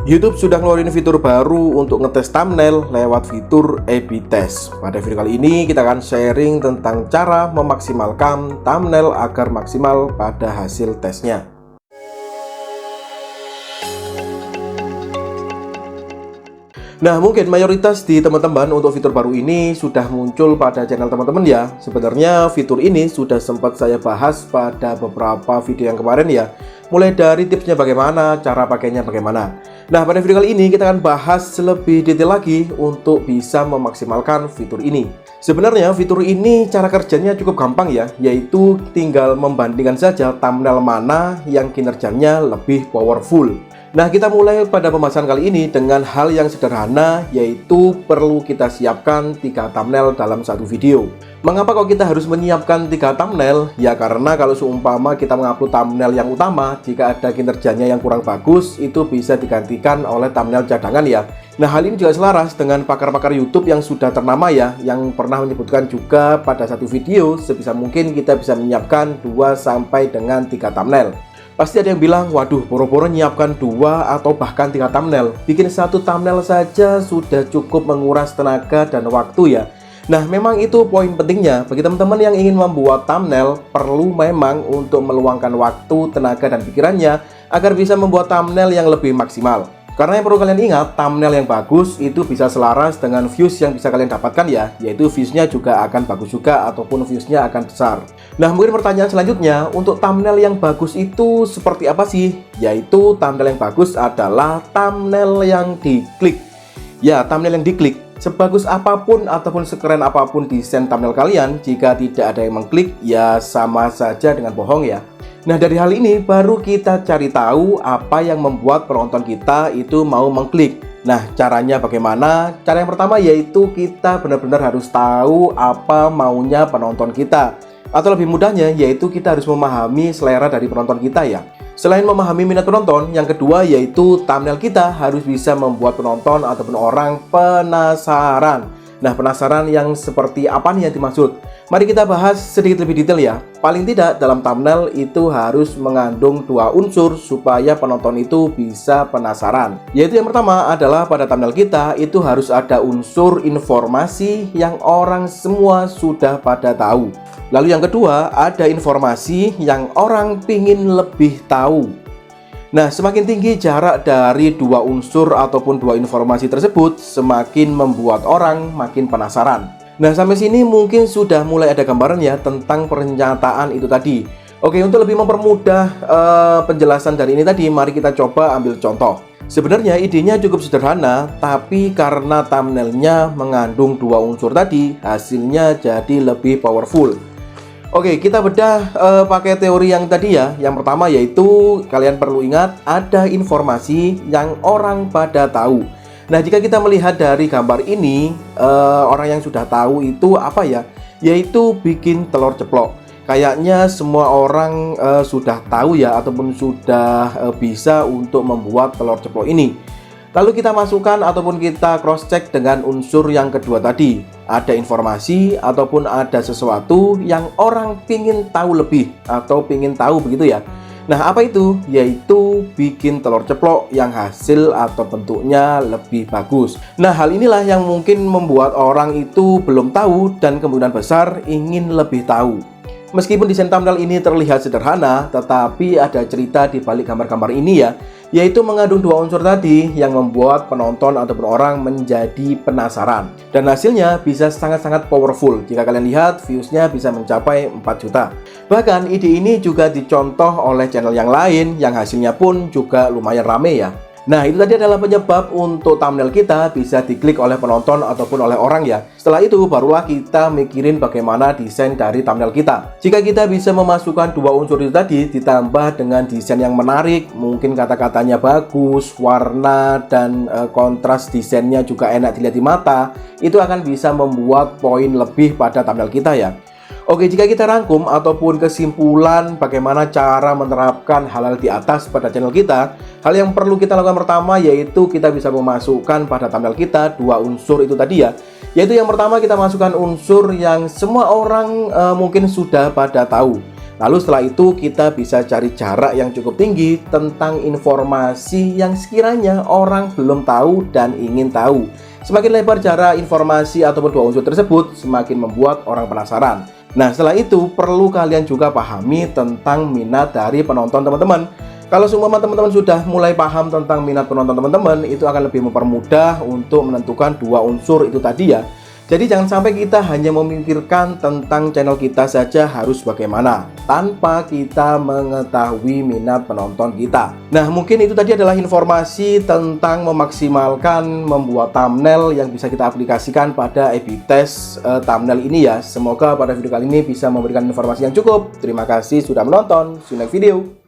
YouTube sudah ngeluarin fitur baru untuk ngetes thumbnail lewat fitur A/B test. Pada video kali ini kita akan sharing tentang cara memaksimalkan thumbnail agar maksimal pada hasil tesnya. Nah, mungkin mayoritas di teman-teman untuk fitur baru ini sudah muncul pada channel teman-teman ya. Sebenarnya fitur ini sudah sempat saya bahas pada beberapa video yang kemarin ya. Mulai dari tipsnya bagaimana, cara pakainya bagaimana. Nah, pada video kali ini kita akan bahas lebih detail lagi untuk bisa memaksimalkan fitur ini. Sebenarnya fitur ini cara kerjanya cukup gampang ya, yaitu tinggal membandingkan saja thumbnail mana yang kinerjanya lebih powerful. Nah, kita mulai pada pembahasan kali ini dengan hal yang sederhana, yaitu perlu kita siapkan 3 thumbnail dalam satu video. Mengapa kok kita harus menyiapkan 3 thumbnail? Ya karena kalau seumpama kita mengupload thumbnail yang utama, jika ada kinerjanya yang kurang bagus, itu bisa digantikan oleh thumbnail cadangan ya. Nah, hal ini juga selaras dengan pakar-pakar YouTube yang sudah ternama ya, yang pernah menyebutkan juga pada satu video, sebisa mungkin kita bisa menyiapkan 2 sampai dengan 3 thumbnail. Pasti ada yang bilang, waduh, boro-boro nyiapkan 2 atau bahkan 3 thumbnail. Bikin satu thumbnail saja sudah cukup menguras tenaga dan waktu ya. Nah, memang itu poin pentingnya. Bagi teman-teman yang ingin membuat thumbnail, perlu memang untuk meluangkan waktu, tenaga, dan pikirannya agar bisa membuat thumbnail yang lebih maksimal. Karena yang perlu kalian ingat, thumbnail yang bagus itu bisa selaras dengan views yang bisa kalian dapatkan ya, yaitu viewsnya juga akan bagus juga ataupun viewsnya akan besar. Nah, mungkin pertanyaan selanjutnya, untuk thumbnail yang bagus itu seperti apa sih? Yaitu thumbnail yang bagus adalah thumbnail yang diklik. Ya, thumbnail yang diklik. Sebagus apapun ataupun sekeren apapun desain thumbnail kalian, jika tidak ada yang mengklik, ya sama saja dengan bohong ya. Nah, dari hal ini baru kita cari tahu apa yang membuat penonton kita itu mau mengklik. Nah, caranya bagaimana? Cara yang pertama yaitu kita benar-benar harus tahu apa maunya penonton kita. Atau lebih mudahnya yaitu kita harus memahami selera dari penonton kita ya. Selain memahami minat penonton, yang kedua yaitu thumbnail kita harus bisa membuat penonton ataupun orang penasaran. Nah, penasaran yang seperti apa nih yang dimaksud? Mari kita bahas sedikit lebih detail ya. Paling tidak dalam thumbnail itu harus mengandung 2 unsur supaya penonton itu bisa penasaran. Yaitu yang pertama adalah pada thumbnail kita itu harus ada unsur informasi yang orang semua sudah pada tahu. Lalu yang kedua ada informasi yang orang pingin lebih tahu. Nah, semakin tinggi jarak dari 2 unsur ataupun 2 informasi tersebut, semakin membuat orang makin penasaran. Nah, sampai sini mungkin sudah mulai ada gambaran ya tentang pernyataan itu tadi. Oke, untuk lebih mempermudah penjelasan dari ini tadi, mari kita coba ambil contoh. Sebenarnya idenya cukup sederhana, tapi karena thumbnailnya mengandung 2 unsur tadi, hasilnya jadi lebih powerful. Oke, kita bedah pakai teori yang tadi ya. Yang pertama yaitu kalian perlu ingat ada informasi yang orang pada tahu. Nah, jika kita melihat dari gambar ini, orang yang sudah tahu itu apa ya? Yaitu bikin telur ceplok. Kayaknya semua orang sudah tahu ya, ataupun sudah bisa untuk membuat telur ceplok ini. Lalu kita masukkan ataupun kita cross check dengan unsur yang kedua tadi. Ada informasi ataupun ada sesuatu yang orang pingin tahu lebih atau pingin tahu begitu ya. Nah, apa itu? Yaitu bikin telur ceplok yang hasil atau bentuknya lebih bagus. Nah, hal inilah yang mungkin membuat orang itu belum tahu dan kemungkinan besar ingin lebih tahu. Meskipun desain thumbnail ini terlihat sederhana, tetapi ada cerita di balik gambar-gambar ini ya, yaitu mengandung 2 unsur tadi yang membuat penonton ataupun orang menjadi penasaran. Dan hasilnya bisa sangat-sangat powerful. Jika kalian lihat, viewsnya bisa mencapai 4 juta. Bahkan ide ini juga dicontoh oleh channel yang lain yang hasilnya pun juga lumayan rame ya. Nah, itu tadi adalah penyebab untuk thumbnail kita bisa diklik oleh penonton ataupun oleh orang ya. Setelah itu barulah kita mikirin bagaimana desain dari thumbnail kita. Jika kita bisa memasukkan 2 unsur itu tadi ditambah dengan desain yang menarik, mungkin kata-katanya bagus, warna dan kontras desainnya juga enak dilihat di mata, itu akan bisa membuat poin lebih pada thumbnail kita ya. Oke, jika kita rangkum ataupun kesimpulan bagaimana cara menerapkan hal-hal di atas pada channel kita, hal yang perlu kita lakukan pertama yaitu kita bisa memasukkan pada thumbnail kita 2 unsur itu tadi ya. Yaitu yang pertama kita masukkan unsur yang semua orang mungkin sudah pada tahu. Lalu setelah itu kita bisa cari jarak yang cukup tinggi tentang informasi yang sekiranya orang belum tahu dan ingin tahu. Semakin lebar jarak informasi ataupun dua unsur tersebut, semakin membuat orang penasaran. Nah, setelah itu perlu kalian juga pahami tentang minat dari penonton teman-teman. Kalau semua teman-teman sudah mulai paham tentang minat penonton teman-teman, itu akan lebih mempermudah untuk menentukan dua unsur itu tadi ya. Jadi jangan sampai kita hanya memikirkan tentang channel kita saja harus bagaimana, tanpa kita mengetahui minat penonton kita. Nah, mungkin itu tadi adalah informasi tentang memaksimalkan membuat thumbnail yang bisa kita aplikasikan pada A/B test thumbnail ini ya. Semoga pada video kali ini bisa memberikan informasi yang cukup. Terima kasih sudah menonton. See you next video.